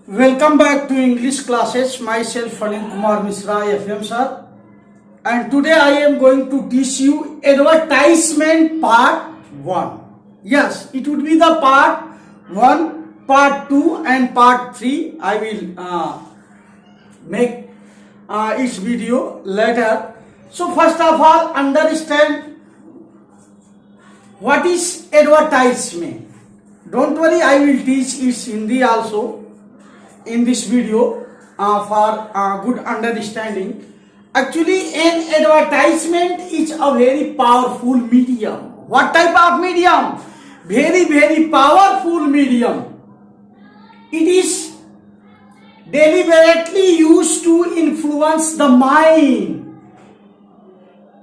Welcome back to English classes. Myself Falin Kumar Misra, FM sir. And today I am going to teach you advertisement part 1. Yes, it would be the part 1, part 2 and part 3. I will make each video later. So first of all, understand what is advertisement. Don't worry, I will teach it Hindi also in this video for good understanding. Actually, an advertisement is a very powerful medium. What type of medium? Very powerful medium. It is deliberately used to influence the mind,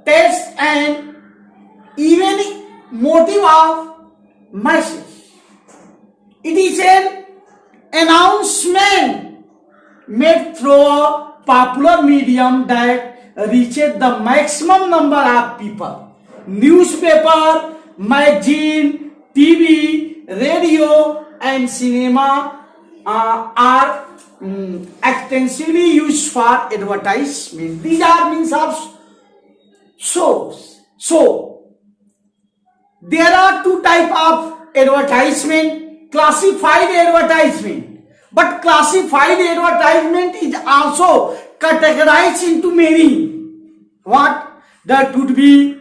taste and even motive of masses. It is an announcement made through a popular medium that reaches the maximum number of people. Newspaper, magazine, TV, radio and cinema are extensively used for advertisement. These are means of shows. So there are two types of advertisement. Classified advertisement, but classified advertisement is also categorized into many. What? That would be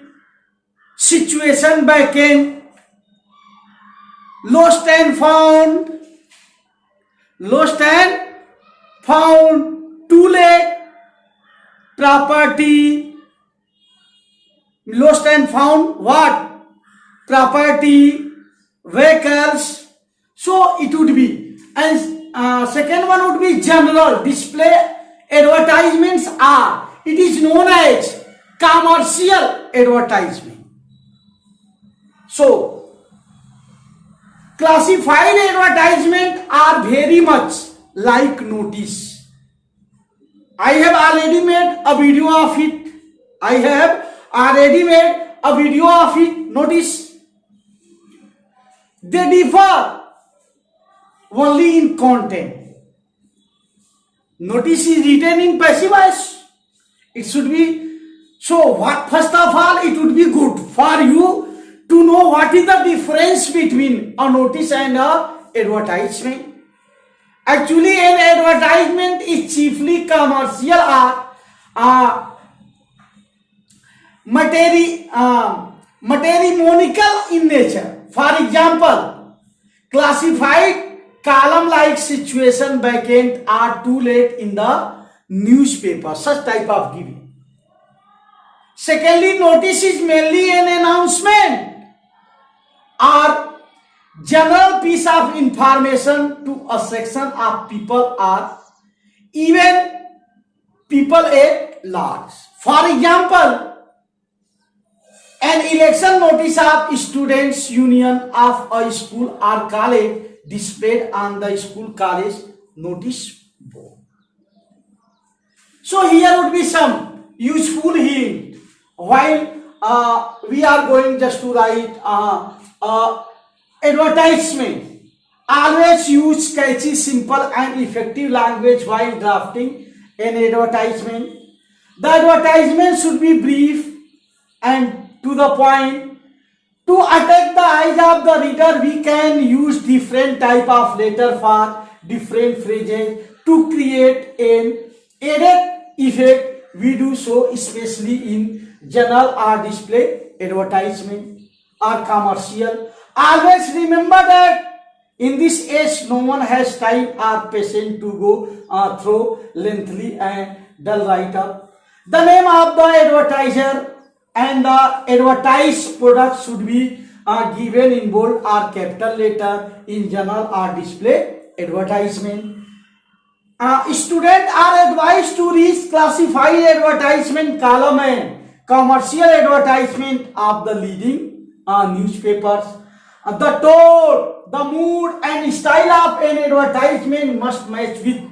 situation backend, lost and found, too late, property, lost and found, what? Property, vehicles. So it would be, and second one would be general display advertisements are. It is known as commercial advertisement. So classified advertisement are very much like notice. I have already made a video of it. Notice they differ only in content. Notice is written in passive voice. It should be so. What first of all, it would be good for you to know what is the difference between a notice and a advertisement. Actually, an advertisement is chiefly commercial or matrimonial in nature. For example, classified column-like situation backend are too late in the newspaper. Such type of giving. Secondly, notice is mainly an announcement or general piece of information to a section of people or even people at large. For example, an election notice of students union of a school or college displayed on the school college notice board. So here would be some useful hint while we are going just to write advertisement. Always use catchy, simple and effective language while drafting an advertisement. The advertisement should be brief and to the point. To attract the eyes of the reader, we can use different type of letter for different phrases to create an added effect. We do so especially in general or display advertisement or commercial. Always remember that in this age, no one has time or patience to go through lengthy and dull write-up. The name of the advertiser and the advertised product should be given in bold or capital letter in general or display advertisement. Students are advised to read classified advertisement column and commercial advertisement of the leading newspapers. The tone, the mood and style of an advertisement must match with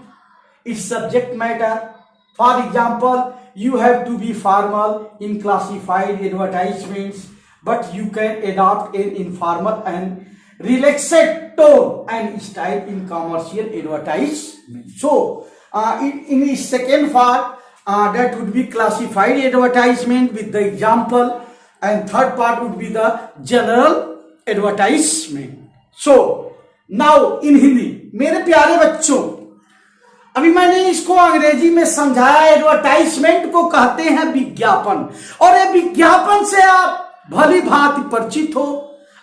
its subject matter. For example, you have to be formal in classified advertisements, but you can adopt an informal and relaxed tone and style in commercial advertisement. So, in the second part, that would be classified advertisement with the example, and third part would be the general advertisement. So, now in Hindi, मेरे प्यारे बच्चों, अभी मैंने इसको अंग्रेजी में समझाया। Advertisement को कहते हैं विज्ञापन, और ये विज्ञापन से आप भली भांति परिचित हो,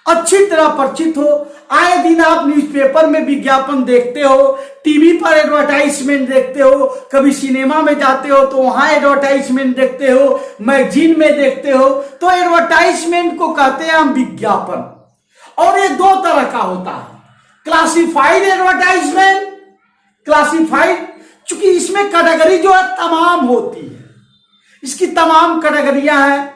अच्छी तरह परिचित हो। आए दिन आप न्यूज़पेपर में विज्ञापन देखते हो, टीवी पर एडवर्टाइजमेंट देखते हो, कभी सिनेमा में जाते हो तो वहां एडवर्टाइजमेंट देखते हो, मैगजीन में देखते हो। तो एडवर्टाइजमेंट को कहते हैं हम विज्ञापन, और ये दो तरह का होता है। क्लासिफाइड एडवर्टाइजमेंट, क्लासिफाइड चूंकि इसमें कैटेगरी जो है तमाम होती है, इसकी तमाम कैटेगरियां हैं।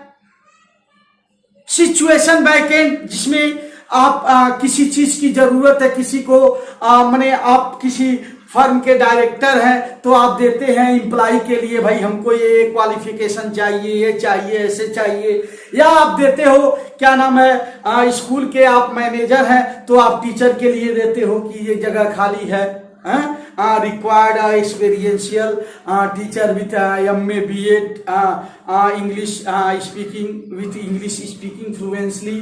सिचुएशन बैकेंड, जिसमें आप किसी चीज की जरूरत है, किसी को माने आप किसी फर्म के डायरेक्टर हैं तो आप देते हैं एम्प्लॉय के लिए, भाई हमको ये क्वालिफिकेशन चाहिए, ये चाहिए, ऐसे चाहिए। या आप देते हो, क्या नाम है, स्कूल के आप मैनेजर हैं तो आप टीचर के लिए देते हो कि ये जगह खाली है, required experiential teacher with MA B.Ed English speaking with English speaking fluently.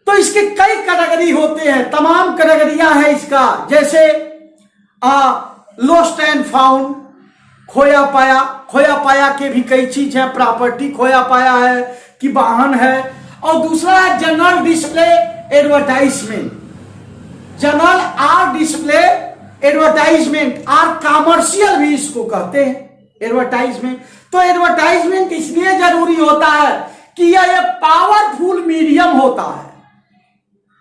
तो इसके कई कैटेगरी होते हैं, तमाम कैटेगरियां हैं इसका। जैसे लॉस्ट एंड फाउंड, खोया पाया, खोया पाया के भी कई चीज है, प्रॉपर्टी खोया पाया है कि वाहन है। और दूसरा है general display advertisement, general or display advertisement, or commercial भी इसको कहते हैं एडवर्टाइजमेंट। तो एडवर्टाइजमेंट इसलिए जरूरी होता है कि यह पावरफुल मीडियम होता है,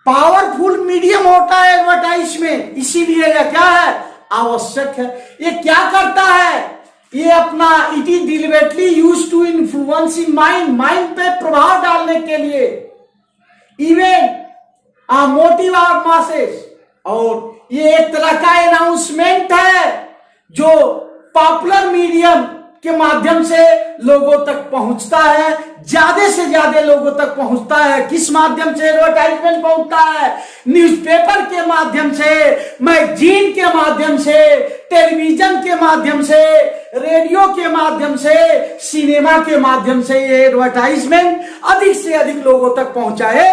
पावरफुल मीडियम होता है एडवर्टाइजमेंट, इसीलिए यह क्या है, आवश्यक है। ये क्या करता है, ये अपना it is deliberately use to influence in mind, mind पे प्रभाव डालने के लिए, इवन मोटिव ऑफ मासेस। और ये एक तरह का अनाउंसमेंट है जो पॉपुलर मीडियम के माध्यम से लोगों तक पहुंचता है, ज्यादा से ज्यादा लोगों तक पहुंचता है। किस माध्यम से एडवर्टाइजमेंट पहुंचता है, न्यूज़पेपर के माध्यम से, मैगजीन के माध्यम से, टेलीविजन के माध्यम से, रेडियो के माध्यम से, सिनेमा के माध्यम से ये एडवर्टाइजमेंट अधिक से अधिक लोगों तक पहुंचाए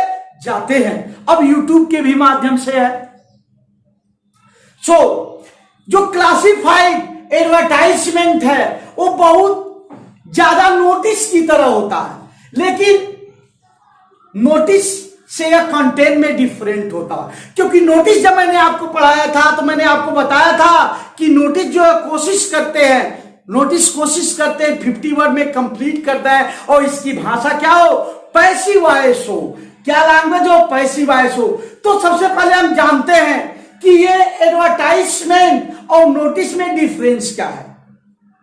जाते हैं। अब यूट्यूब के भी माध्यम से है। जो क्लासिफाइड एडवर्टाइजमेंट है वो बहुत ज्यादा नोटिस की तरह होता है, लेकिन नोटिस से या कंटेंट में डिफरेंट होता है। क्योंकि नोटिस जब मैंने आपको पढ़ाया था तो मैंने आपको बताया था कि नोटिस जो है कोशिश करते हैं 50 वर्ड में कंप्लीट करता है, और इसकी भाषा क्या हो, पैसिव वॉइस हो। क्या लैंग्वेज हो, पैसिव वॉइस हो। तो सबसे पहले हम जानते हैं कि ये एडवर्टाइजमेंट और नोटिस में डिफरेंस क्या है।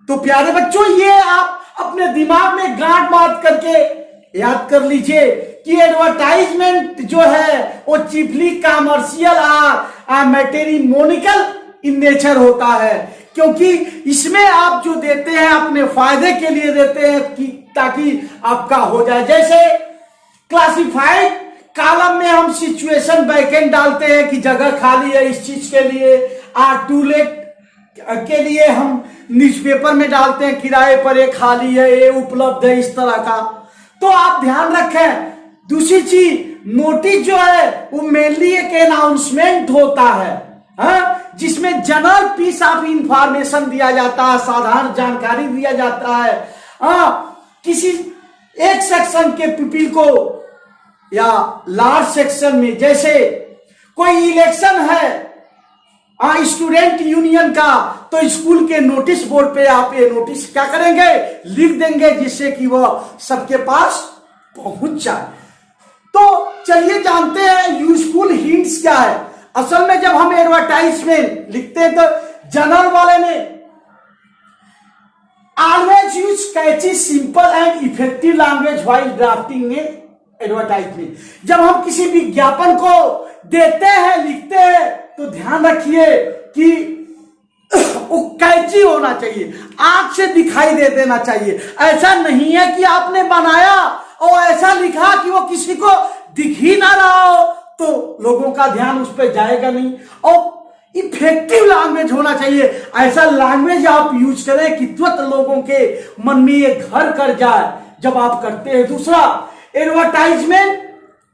तो प्यारे बच्चों, ये आप अपने दिमाग में गांठ बांध करके याद कर लीजिए कि एडवर्टाइजमेंट जो है वो चिपली कॉमर्शियल और मैट्रिमोनिकल इन नेचर होता है, क्योंकि इसमें आप जो देते हैं अपने फायदे के लिए देते हैं कि ताकि आपका हो जाए। जैसे क्लासिफाइड कॉलम में हम सिचुएशन बैकेंड डालते हैं कि जगह खाली है इस चीज के लिए, टू लेट के लिए हम न्यूज़पेपर में डालते हैं किराए पर ये खाली है, ये उपलब्ध है, इस तरह का। तो आप ध्यान रखें। दूसरी चीज, नोटिस जो है वो मेनली एक अनाउंसमेंट होता है, जिसमें जनरल पीस ऑफ इंफॉर्मेशन दिया जाता है, साधारण जानकारी दिया जाता है किसी एक सेक्शन के पीपल को या लार्ज सेक्शन में। जैसे कोई इलेक्शन है स्टूडेंट यूनियन का, तो स्कूल के नोटिस बोर्ड पे आप ये नोटिस क्या करेंगे, लिख देंगे, जिससे कि वह सबके पास पहुंच जाए। तो चलिए जानते हैं यूजफुल हिंट्स क्या है। असल में जब हम एडवर्टाइजमेंट लिखते हैं तो जनरल वाले में always use catchy simple and effective language while drafting advertisement. जब हम किसी विज्ञापन को देते हैं, लिखते हैं, तो ध्यान रखिए कि वो कैची होना चाहिए, आंख से दिखाई दे देना चाहिए। ऐसा नहीं है कि आपने बनाया और ऐसा लिखा कि वो किसी को दिख ही ना रहा हो, तो लोगों का ध्यान उस पर जाएगा नहीं। और इफेक्टिव लैंग्वेज होना चाहिए, ऐसा लैंग्वेज आप यूज करें कि तुरंत लोगों के मन में ये घर कर जाए जब आप करते हैं। दूसरा, एडवर्टाइजमेंट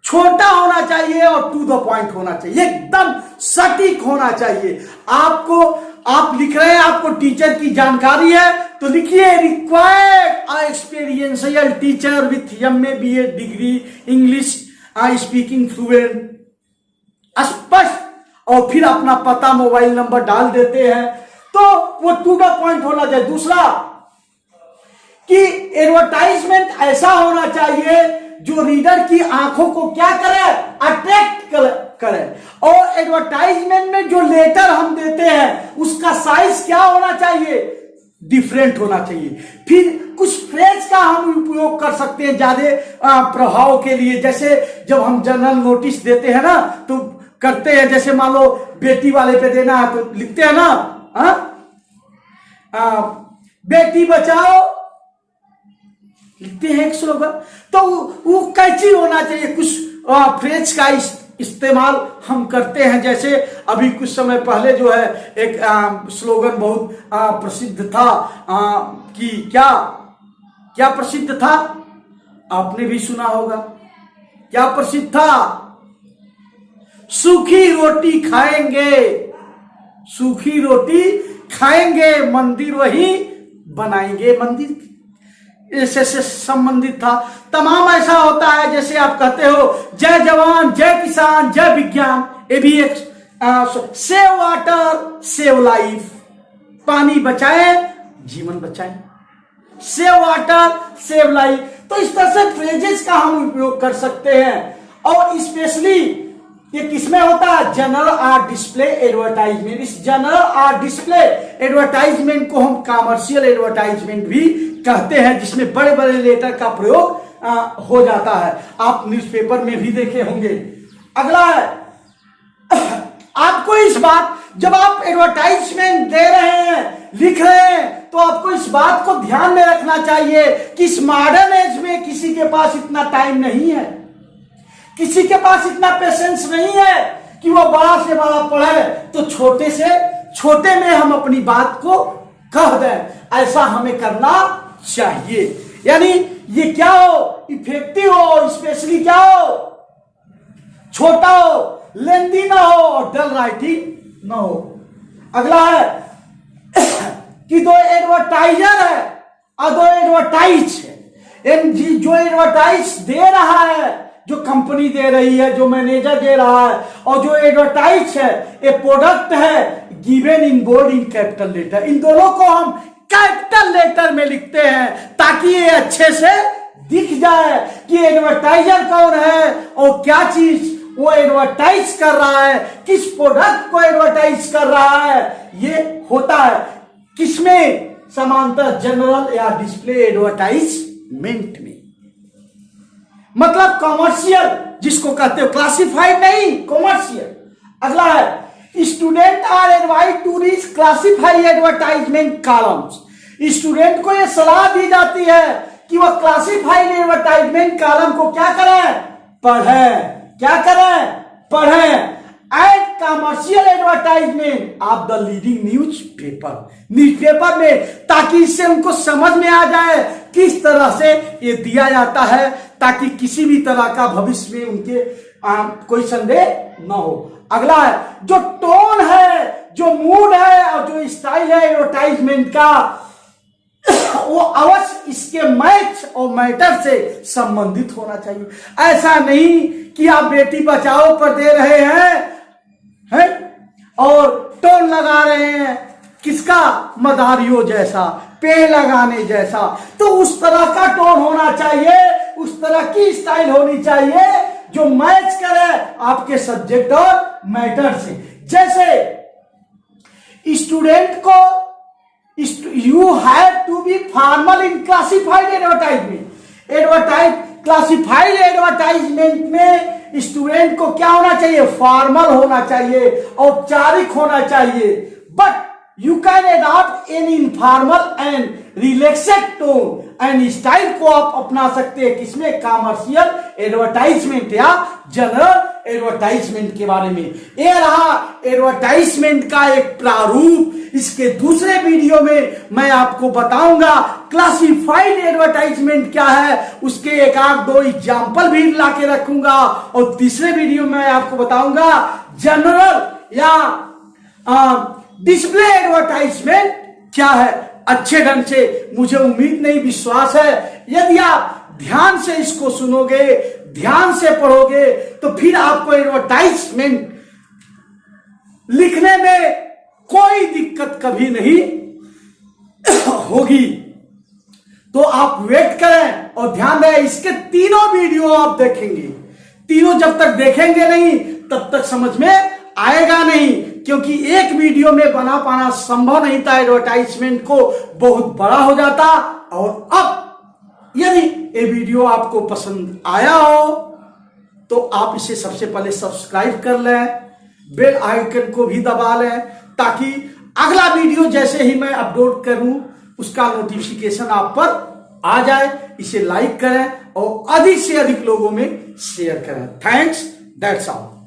छोटा होना चाहिए और टू द पॉइंट होना चाहिए, एकदम सटीक होना चाहिए। आप लिख रहे हैं, आपको टीचर की जानकारी है तो लिखिए required experiential teacher with MA BA degree English speaking fluent, स्पष्ट, और फिर अपना पता मोबाइल नंबर डाल देते हैं तो वो टू द पॉइंट होना चाहिए। दूसरा कि एडवर्टाइजमेंट ऐसा होना चाहिए जो रीडर की आंखों को क्या करे, अट्रैक्ट करे। और एडवर्टाइजमेंट में जो लेटर हम देते हैं उसका साइज क्या होना चाहिए, डिफरेंट होना चाहिए। फिर कुछ फ्रेज का हम उपयोग कर सकते हैं ज्यादा प्रभाव के लिए, जैसे जब हम जनरल नोटिस देते हैं ना तो करते हैं, जैसे मान लो बेटी वाले पे देना है तो लिखते हैं ना, बेटी बचाओ, लिखते हैं एक स्लोगन। तो वो कैची होना चाहिए, कुछ फ्रेज का इस्तेमाल हम करते हैं। जैसे अभी कुछ समय पहले जो है एक स्लोगन बहुत प्रसिद्ध था, कि क्या प्रसिद्ध था, आपने भी सुना होगा। क्या प्रसिद्ध था, सूखी रोटी खाएंगे, सूखी रोटी खाएंगे, मंदिर वही बनाएंगे, मंदिर से संबंधित था। तमाम ऐसा होता है, जैसे आप कहते हो जय जवान जय किसान जय विज्ञान, ये भी एक सेव वाटर सेव लाइफ, पानी बचाए जीवन बचाए, सेव वाटर सेव लाइफ। तो इस तरह से फ्रेजेस का हम उपयोग कर सकते हैं। और स्पेशली ये किसमें होता है, जनरल आर्ट डिस्प्ले एडवर्टाइजमेंट। इस जनरल आर्ट डिस्प्ले एडवर्टाइजमेंट को हम कमर्शियल एडवर्टाइजमेंट भी कहते हैं, जिसमें बड़े बड़े लेटर का प्रयोग हो जाता है। आप न्यूज़पेपर में भी देखे होंगे। अगला है, आपको इस बात, जब आप एडवर्टाइजमेंट दे रहे हैं, लिख रहे हैं, तो आपको इस बात को ध्यान में रखना चाहिए कि इस मॉडर्न एज में किसी के पास इतना टाइम नहीं है, किसी के पास इतना पेशेंस नहीं है कि वो बड़ा से बड़ा पढ़े तो छोटे से छोटे में हम अपनी बात को कह दें। ऐसा हमें करना चाहिए। यानी ये क्या हो, इफेक्टिव हो, स्पेशली क्या हो, छोटा हो, लेंदी ना हो और डल राइटिंग ना हो। अगला है कि दो एडवर्टाइजर है और दो एडवर्टाइज है। जो एडवर्टाइज दे रहा है, जो कंपनी दे रही है, जो मैनेजर दे रहा है, और जो एडवर्टाइज है, ये प्रोडक्ट है given in bold in capital letter. इन दोनों को हम कैपिटल लेटर में लिखते हैं ताकि ये अच्छे से दिख जाए कि एडवर्टाइजर कौन है और क्या चीज वो एडवर्टाइज कर रहा है, किस प्रोडक्ट को एडवर्टाइज कर रहा है। ये होता है किसमें, समांतर जनरल या डिस्प्ले एडवर्टाइजमेंट में, मतलब कॉमर्शियल जिसको कहते हो, क्लासिफाइड नहीं, कॉमर्शियल। अगला है, student are advise to read classified advertisement columns. Student को यह सलाह दी जाती है कि वह क्लासिफाइड एडवर्टाइजमेंट कॉलम को क्या करें, पढ़ें। क्या करें, पढ़ें। And commercial advertisement of the leading newspaper में, ताकि इससे उनको समझ में आ जाए किस तरह से ये दिया जाता है, ताकि किसी भी तरह का भविष्य में उनके कोई संदेह न हो। अगला है, जो टोन है, जो मूड है और जो स्टाइल है एडवर्टाइजमेंट का, वो अवश्य इसके मैच और मैटर से संबंधित होना चाहिए। ऐसा नहीं कि आप बेटी बचाओ पर दे रहे हैं और टोन लगा रहे हैं किसका, मदारियों जैसा, पेड़ लगाने जैसा। तो उस तरह का टोन होना चाहिए, उस तरह की स्टाइल होनी चाहिए जो मैच करे आपके सब्जेक्ट और मैटर से। जैसे स्टूडेंट को, you have to be formal in classified advertisement. Classified advertisement में स्टूडेंट को क्या होना चाहिए, फॉर्मल होना चाहिए, औपचारिक होना चाहिए। But you can adopt an informal and relaxed tone and style को आप अपना सकते हैं। किसमें? कमर्शियल एडवर्टाइजमेंट या जनरल एडवर्टाइजमेंट के बारे में। ये रहा एडवर्टाइजमेंट का एक प्रारूप। इसके दूसरे वीडियो में मैं आपको बताऊंगा क्लासिफाइड एडवर्टाइजमेंट क्या है, उसके एक आध दो एग्जाम्पल भी लाके रखूंगा। और तीसरे वीडियो में आपको बताऊंगा जनरल या डिस्प्ले एडवर्टाइजमेंट क्या है अच्छे ढंग से। मुझे उम्मीद नहीं, विश्वास है यदि आप ध्यान से इसको सुनोगे, ध्यान से पढ़ोगे, तो फिर आपको एडवर्टाइजमेंट लिखने में कोई दिक्कत कभी नहीं होगी। तो आप वेट करें और ध्यान दें, इसके तीनों वीडियो आप देखेंगे। तीनों जब तक देखेंगे नहीं तब तक समझ में आएगा नहीं, क्योंकि एक वीडियो में बना पाना संभव नहीं था। एडवर्टाइजमेंट को बहुत बड़ा हो जाता। और अब यदि ये वीडियो आपको पसंद आया हो तो आप इसे सबसे पहले सब्सक्राइब कर लें, बेल आइकन को भी दबा लें, ताकि अगला वीडियो जैसे ही मैं अपलोड करूं उसका नोटिफिकेशन आप पर आ जाए। इसे लाइक करें और अधिक से अधिक लोगों में शेयर करें। Thanks, that's all.